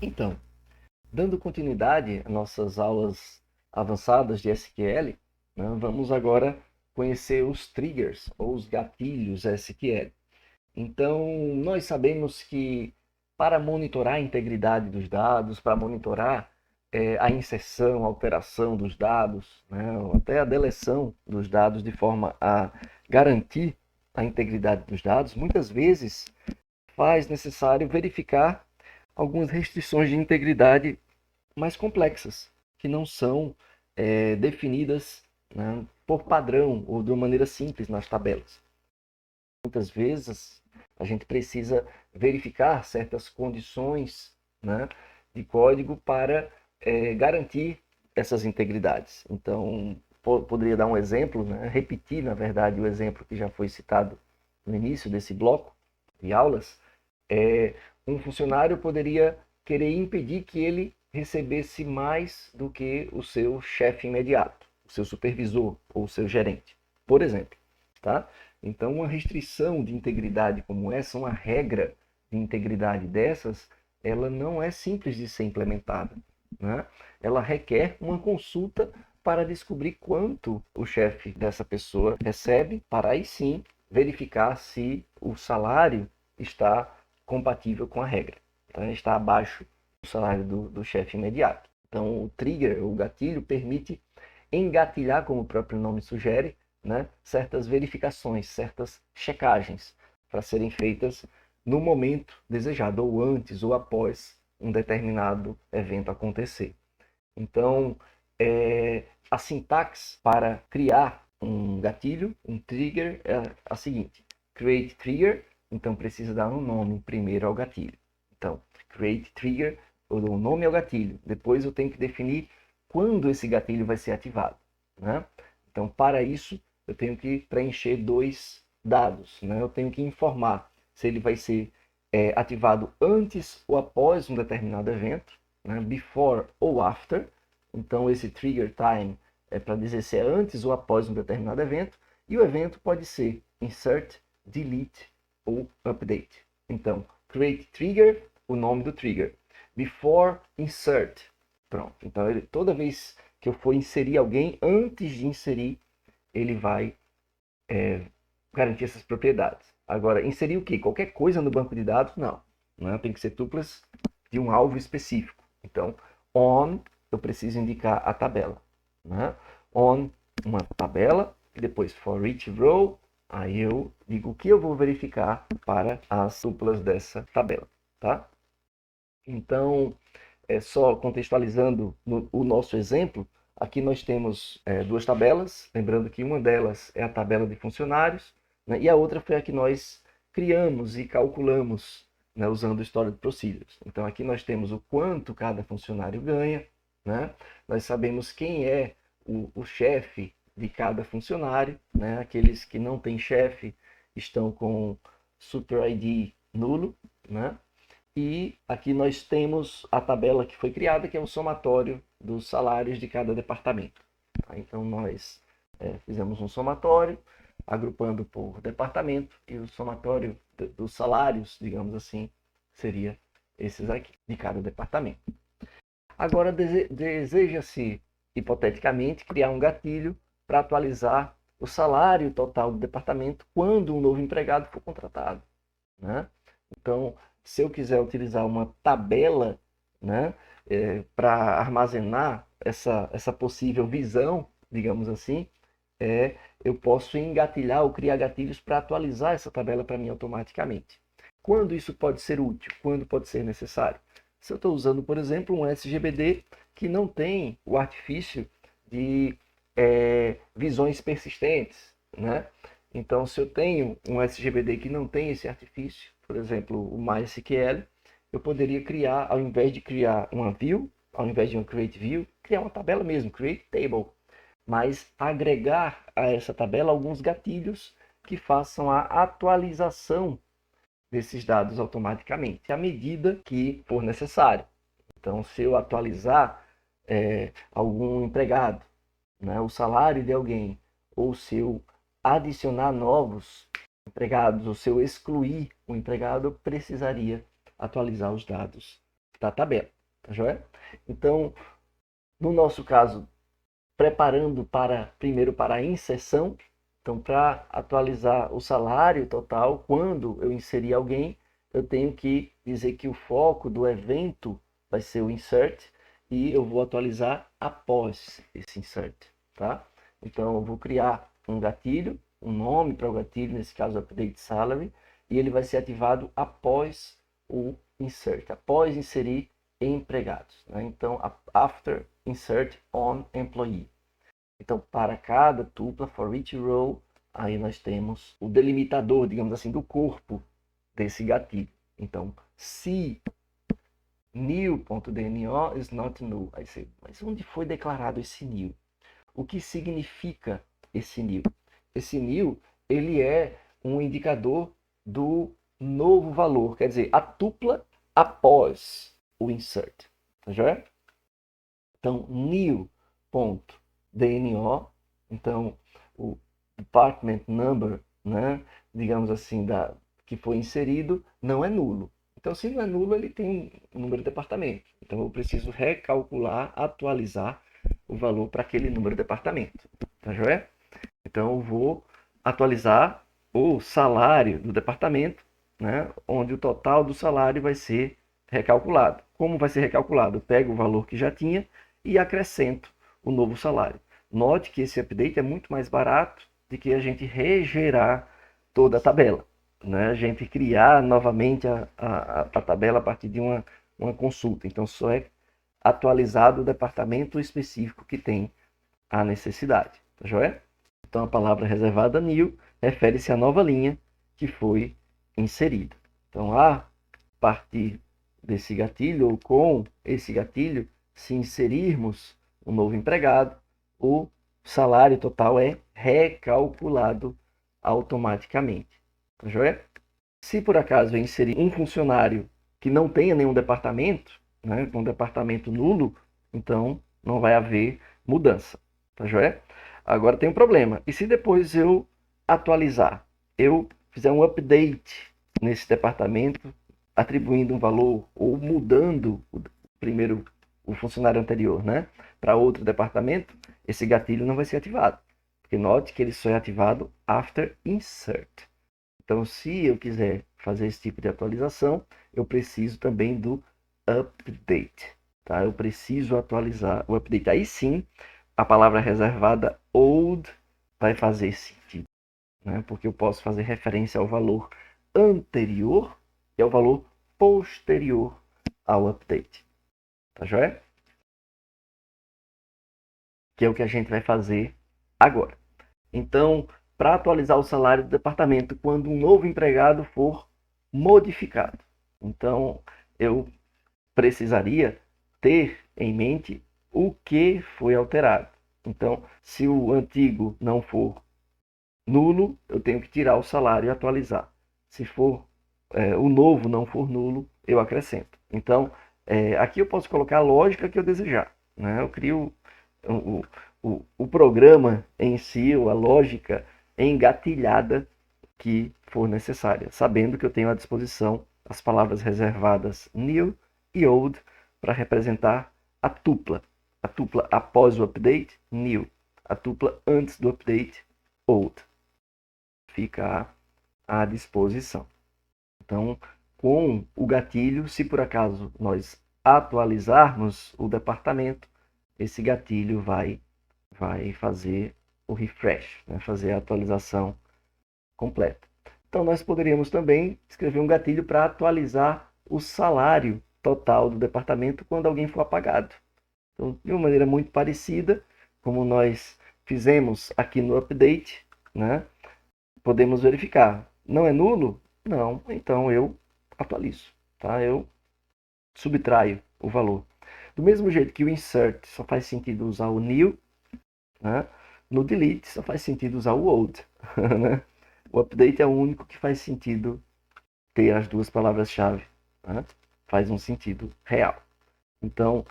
Então, dando continuidade às nossas aulas avançadas de SQL, né, vamos agora conhecer os triggers ou os gatilhos SQL. Então, nós sabemos que para monitorar a integridade dos dados, para monitorar a inserção, a alteração dos dados, né, ou até a deleção dos dados de forma a garantir a integridade dos dados, muitas vezes faz necessário verificar algumas restrições de integridade mais complexas, que não são definidas, né, por padrão ou de uma maneira simples nas tabelas. Muitas vezes a gente precisa verificar certas condições, né, de código para garantir essas integridades. Então, poderia dar um exemplo, né, repetir, na verdade, o exemplo que já foi citado no início desse bloco de aulas. Um funcionário poderia querer impedir que ele recebesse mais do que o seu chefe imediato, o seu supervisor ou o seu gerente, por exemplo. Tá? Então, uma restrição de integridade como essa, uma regra de integridade dessas, ela não é simples de ser implementada. Né? Ela requer uma consulta para descobrir quanto o chefe dessa pessoa recebe, para aí sim verificar se o salário está compatível com a regra. Então, está abaixo do salário do chefe imediato. Então, o trigger, o gatilho, permite engatilhar, como o próprio nome sugere, né, certas verificações, certas checagens para serem feitas no momento desejado, ou antes ou após um determinado evento acontecer. Então, a sintaxe para criar um gatilho, um trigger, é a seguinte: create trigger, então precisa dar um nome primeiro ao gatilho. Então, create trigger, eu dou um nome ao gatilho. Depois eu tenho que definir quando esse gatilho vai ser ativado. Né? Então, para isso, eu tenho que preencher dois dados. Né? Eu tenho que informar se ele vai ser ativado antes ou após um determinado evento, né? Before ou after. Então, esse trigger time é para dizer se é antes ou após um determinado evento. E o evento pode ser insert, delete ou update. Então, create trigger, o nome do trigger. Before insert. Pronto. Então, toda vez que eu for inserir alguém, antes de inserir, ele vai garantir essas propriedades. Agora, inserir o quê? Qualquer coisa no banco de dados? Não. Não tem que ser tuplas de um alvo específico. Então, on, eu preciso indicar a tabela. Né? On, uma tabela, e depois for each row, aí eu digo o que eu vou verificar para as tuplas dessa tabela. Tá? Então, só contextualizando o nosso exemplo, aqui nós temos duas tabelas, lembrando que uma delas é a tabela de funcionários, né, e a outra foi a que nós criamos e calculamos, né, usando o Stored Procedures. Então aqui nós temos o quanto cada funcionário ganha, né, nós sabemos quem é o chefe de cada funcionário, né, aqueles que não têm chefe estão com Super ID nulo, né, e aqui nós temos a tabela que foi criada, que é o somatório dos salários de cada departamento. Então nós fizemos um somatório, agrupando por departamento, e o somatório dos salários, digamos assim, seria esses aqui, de cada departamento. Agora deseja-se, hipoteticamente, criar um gatilho para atualizar o salário total do departamento quando um novo empregado for contratado. Né? Então, se eu quiser utilizar uma tabela, né, para armazenar essa possível visão, digamos assim, eu posso engatilhar ou criar gatilhos para atualizar essa tabela para mim automaticamente. Quando isso pode ser útil? Quando pode ser necessário? Se eu estou usando, por exemplo, um SGBD que não tem o artifício de visões persistentes, né? Então, se eu tenho um SGBD que não tem esse artifício, por exemplo, o MySQL, eu poderia criar, ao invés de criar uma view, ao invés de uma create view, criar uma tabela mesmo, create table, mas agregar a essa tabela alguns gatilhos que façam a atualização desses dados automaticamente, à medida que for necessário. Então, se eu atualizar algum empregado, né, o salário de alguém, ou se eu adicionar novos empregados, ou se eu excluir o empregado, eu precisaria atualizar os dados da tabela, tá joia? Então, no nosso caso, preparando primeiro para a inserção, então para atualizar o salário total, quando eu inserir alguém, eu tenho que dizer que o foco do evento vai ser o insert e eu vou atualizar após esse insert, tá? Então eu vou criar um gatilho, um nome para o gatilho, nesse caso update salary, e ele vai ser ativado após o insert, após inserir empregados, né? Então after insert on employee. Então, para cada tupla, for each row, aí nós temos o delimitador, digamos assim, do corpo desse gatilho. Então, se new.dno is not null. Aí você, mas onde foi declarado esse new? O que significa esse new? Esse new, ele é um indicador do novo valor, quer dizer, a tupla após o insert. Tá joia? Então, new.dno, então o department number, né, digamos assim, que foi inserido, não é nulo. Então, se não é nulo, ele tem um número de departamento. Então, eu preciso recalcular, atualizar o valor para aquele número de departamento. Tá joia? Então, eu vou atualizar o salário do departamento, né, onde o total do salário vai ser recalculado. Como vai ser recalculado? Eu pego o valor que já tinha e acrescento o novo salário. Note que esse update é muito mais barato do que a gente regerar toda a tabela, né? A gente criar novamente a tabela a partir de uma consulta. Então, só é atualizado o departamento específico que tem a necessidade. Tá joia? Então, a palavra reservada new refere-se à nova linha que foi inserida. Então, a partir desse gatilho, ou com esse gatilho, se inserirmos um novo empregado, o salário total é recalculado automaticamente. Tá joia? Se por acaso eu inserir um funcionário que não tenha nenhum departamento, né, um departamento nulo, então não vai haver mudança. Tá joia? Agora tem um problema. E se depois eu atualizar, eu fizer um update nesse departamento, atribuindo um valor ou mudando o funcionário anterior, né, para outro departamento, esse gatilho não vai ser ativado. Porque note que ele só é ativado after insert. Então, se eu quiser fazer esse tipo de atualização, eu preciso também do update. Tá? Eu preciso atualizar o update. Aí sim, a palavra reservada old vai fazer sentido, né? Porque eu posso fazer referência ao valor anterior e ao valor posterior ao update. Tá joia? Que é o que a gente vai fazer agora. Então, para atualizar o salário do departamento quando um novo empregado for modificado. Então, eu precisaria ter em mente o que foi alterado. Então, se o antigo não for nulo, eu tenho que tirar o salário e atualizar. Se for o novo não for nulo, eu acrescento. Então, aqui eu posso colocar a lógica que eu desejar, né? Eu crio o programa em si, ou a lógica engatilhada que for necessária, sabendo que eu tenho à disposição as palavras reservadas new e old para representar a tupla. A tupla após o update, new. A tupla antes do update, old. Fica à disposição. Então, com o gatilho, se por acaso nós atualizarmos o departamento, esse gatilho vai fazer o refresh, né? Fazer a atualização completa. Então, nós poderíamos também escrever um gatilho para atualizar o salário total do departamento quando alguém for apagado. Então, de uma maneira muito parecida, como nós fizemos aqui no update, né? Podemos verificar. Não é nulo? Não. Então, eu atualizo. Tá? Eu subtraio o valor. Do mesmo jeito que o insert só faz sentido usar o new, né? No delete só faz sentido usar o old. Né? O update é o único que faz sentido ter as duas palavras-chave. Né? Faz um sentido real. Então,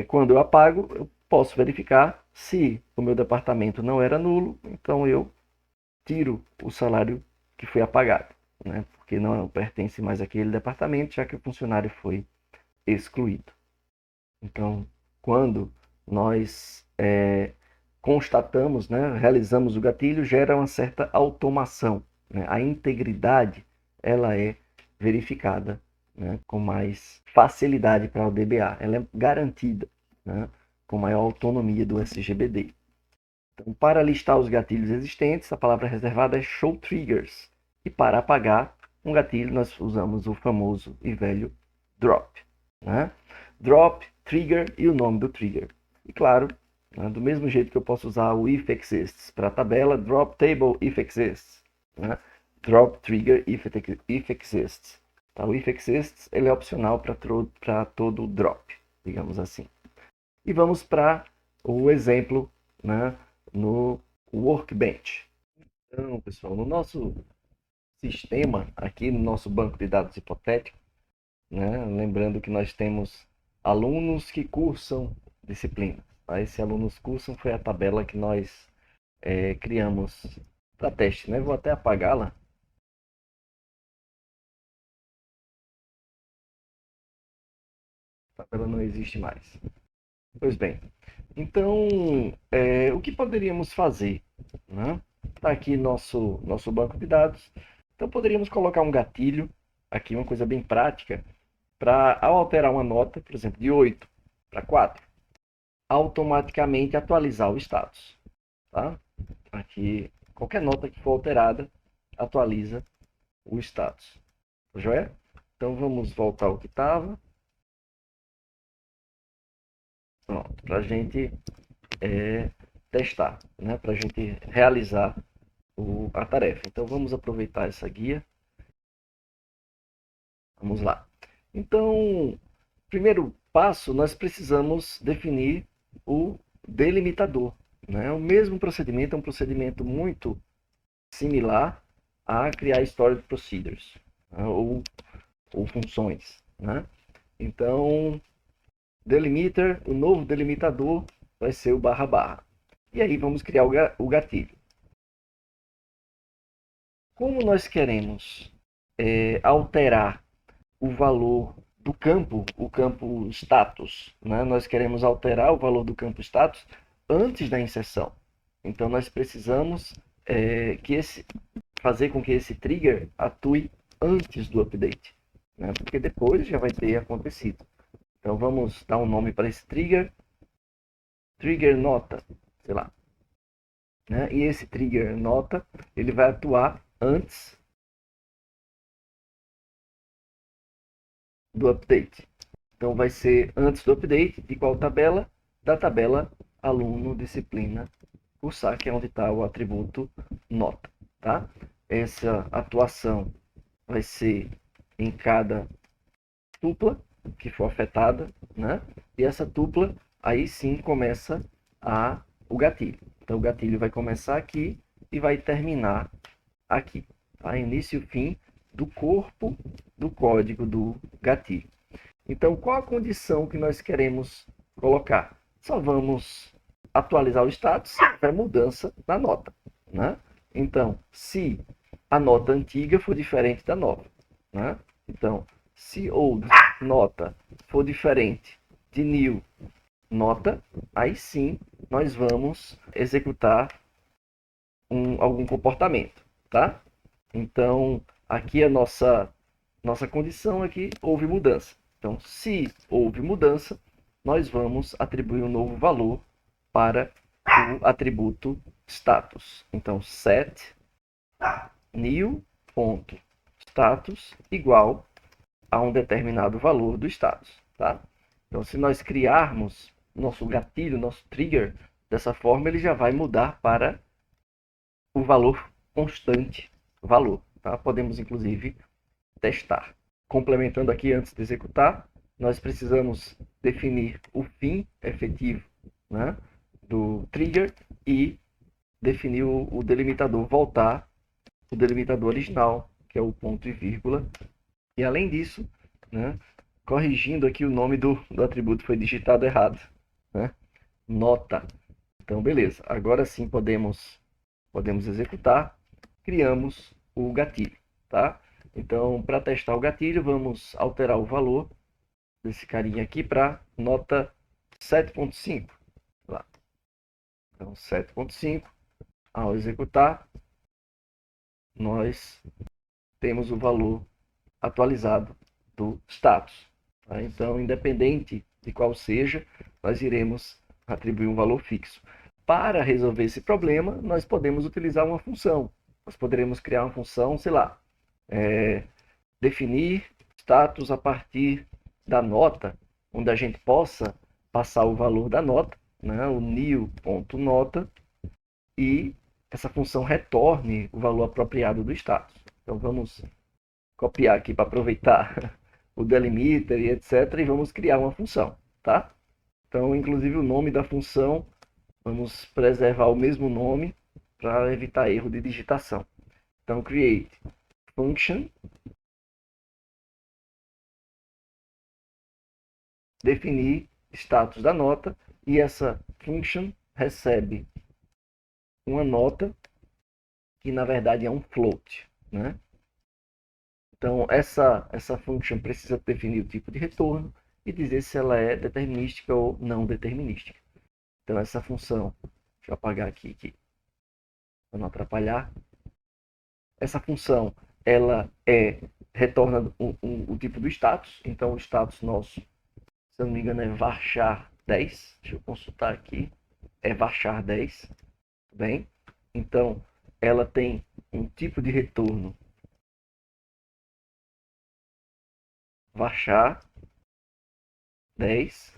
quando eu apago, eu posso verificar se o meu departamento não era nulo, então eu tiro o salário que foi apagado, né? Porque não pertence mais àquele departamento, já que o funcionário foi excluído. Então, quando nós constatamos, né, realizamos o gatilho, gera uma certa automação, né? A integridade ela é verificada, né, com mais facilidade para o DBA. Ela é garantida, né, com maior autonomia do SGBD. Então, para listar os gatilhos existentes, a palavra reservada é show triggers. E para apagar um gatilho, nós usamos o famoso e velho drop, né? Drop, trigger e o nome do trigger. E claro, né, do mesmo jeito que eu posso usar o if exists para a tabela, drop table if exists, né? Drop trigger if exists. Tá? O if exists ele é opcional para todo drop, digamos assim. E vamos para o exemplo, né, no Workbench. Então, pessoal, no nosso sistema, aqui no nosso banco de dados hipotético, né, lembrando que nós temos alunos que cursam disciplina. Tá? Esse alunos cursam foi a tabela que nós criamos para teste. Né? Vou até apagá-la. A tabela não existe mais. Pois bem, então, o que poderíamos fazer? Né? Tá aqui nosso banco de dados. Então, poderíamos colocar um gatilho, aqui uma coisa bem prática, para ao alterar uma nota, por exemplo, de 8 para 4, automaticamente atualizar o status. Tá? Aqui, qualquer nota que for alterada, atualiza o status. Joia? Então, vamos voltar ao que estava. Pronto, para a gente testar, né? Para a gente realizar a tarefa. Então, vamos aproveitar essa guia. Vamos lá. Então, primeiro passo, nós precisamos definir o delimitador. Né? O mesmo procedimento é um procedimento muito similar a criar storage procedures, né? ou funções. Né? Então, delimiter, o novo delimitador vai ser o barra barra. E aí vamos criar o gatilho. Como nós queremos alterar o valor do campo, o campo status, né? Nós queremos alterar o valor do campo status antes da inserção. Então nós precisamos fazer com que esse trigger atue antes do update, né? Porque depois já vai ter acontecido. Então vamos dar um nome para esse trigger, trigger nota, sei lá. Né? E esse trigger nota, ele vai atuar antes do update. Então vai ser antes do update de qual tabela? Da tabela aluno disciplina cursar, que é onde está o atributo nota. Tá? Essa atuação vai ser em cada tupla que for afetada, né? E essa tupla aí sim começa o gatilho. Então o gatilho vai começar aqui e vai terminar aqui. Tá? Início e fim do corpo do código do gatilho. Então, qual a condição que nós queremos colocar? Só vamos atualizar o status se tiver mudança na nota. Né? Então, se a nota antiga for diferente da nova. Né? Então, se old nota for diferente de new nota, aí sim nós vamos executar algum comportamento. Tá? Então, aqui a nossa condição é que houve mudança. Então, se houve mudança, nós vamos atribuir um novo valor para o atributo status. Então, set new.status igual a um determinado valor do status. Tá? Então, se nós criarmos nosso gatilho, nosso trigger, dessa forma, ele já vai mudar para o valor constante, valor. Tá? Podemos, inclusive, testar. Complementando aqui antes de executar, nós precisamos definir o fim efetivo, né, do trigger e definir o delimitador, voltar o delimitador original, que é o ponto e vírgula. E além disso, né, corrigindo aqui o nome do atributo, foi digitado errado. Né? Nota. Então, beleza. Agora sim podemos executar. Criamos o gatilho. Tá? Então, para testar o gatilho, vamos alterar o valor desse carinha aqui para nota 7.5. Lá. Então, 7.5, ao executar, nós temos o valor atualizado do status. Tá? Então, independente de qual seja, nós iremos atribuir um valor fixo. Para resolver esse problema, nós podemos utilizar uma função. Nós poderemos criar uma função, sei lá, definir status a partir da nota, onde a gente possa passar o valor da nota, né, o new.nota, e essa função retorne o valor apropriado do status. Então vamos copiar aqui para aproveitar o delimiter e etc. E vamos criar uma função, tá? Então, inclusive o nome da função, vamos preservar o mesmo nome para evitar erro de digitação. Então, create function, definir status da nota, e essa function recebe uma nota que na verdade é um float, né? Então essa function precisa definir o tipo de retorno e dizer se ela é determinística ou não determinística. Então essa função, deixa eu apagar aqui para não atrapalhar. Essa função ela retorna o tipo do status. Então o status nosso, se eu não me engano, é varchar 10. Deixa eu consultar aqui. É varchar 10. Bem, então ela tem um tipo de retorno varchar 10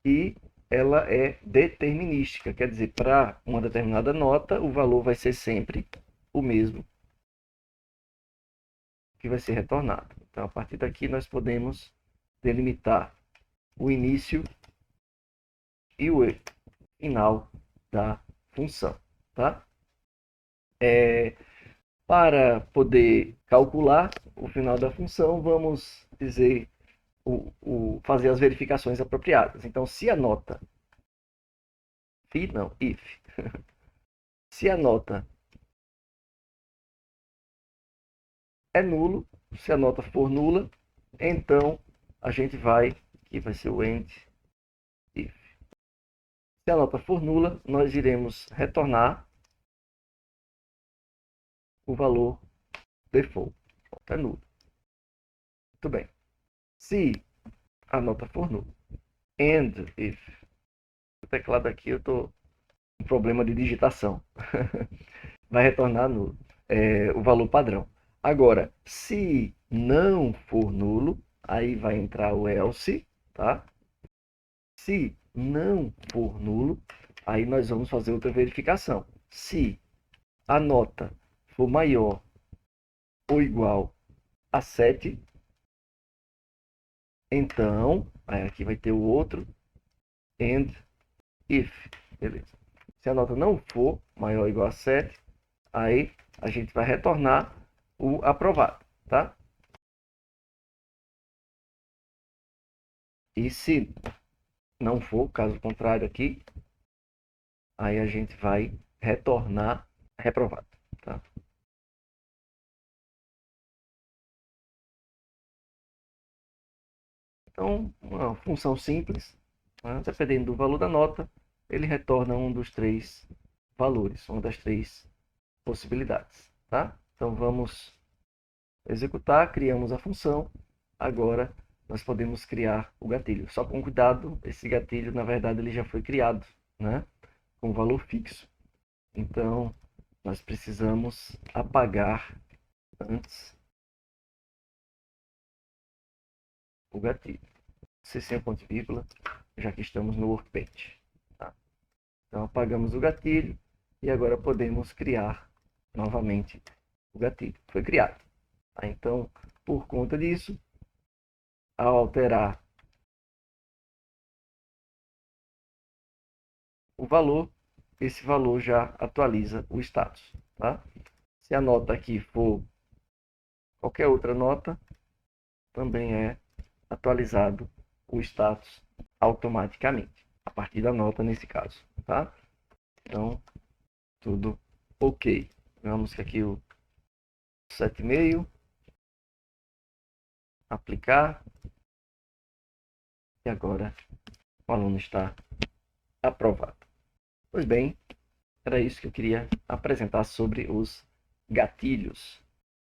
e ela é determinística, quer dizer, para uma determinada nota o valor vai ser sempre o mesmo que vai ser retornado. Então a partir daqui nós podemos delimitar o início e o final da função, tá? Para poder calcular o final da função, vamos dizer fazer as verificações apropriadas. Então, se a nota if se a nota é nulo, se a nota for nula, então a gente vai, aqui vai ser o end if. Se a nota for nula, nós iremos retornar o valor default. É nulo. Muito bem. Se a nota for nula, and if. O teclado aqui eu estou com problema de digitação. Vai retornar nulo, o valor padrão. Agora, se não for nulo, aí vai entrar o else, tá? Se não for nulo, aí nós vamos fazer outra verificação. Se a nota for maior ou igual a 7, então, aí aqui vai ter o outro, and if, beleza. Se a nota não for maior ou igual a 7, aí a gente vai retornar o aprovado, tá? E se não for, caso contrário aqui, aí a gente vai retornar reprovado, tá? Então, uma função simples, né? Dependendo do valor da nota, ele retorna um dos três valores, uma das três possibilidades, tá? Então vamos executar, criamos a função, agora nós podemos criar o gatilho. Só com cuidado, esse gatilho na verdade ele já foi criado, né? Com valor fixo. Então nós precisamos apagar antes o gatilho. Sem ponto e vírgula, já que estamos no Workbench. Tá? Então apagamos o gatilho e agora podemos criar novamente o gatilho. Foi criado. Tá? Então, por conta disso, ao alterar o valor, esse valor já atualiza o status. Tá? Se a nota aqui for qualquer outra nota, também é atualizado o status automaticamente, a partir da nota nesse caso. Tá? Então, tudo ok. Vamos que aqui o 7,5, aplicar, E agora o aluno está aprovado. Pois bem, era isso que eu queria apresentar sobre os gatilhos.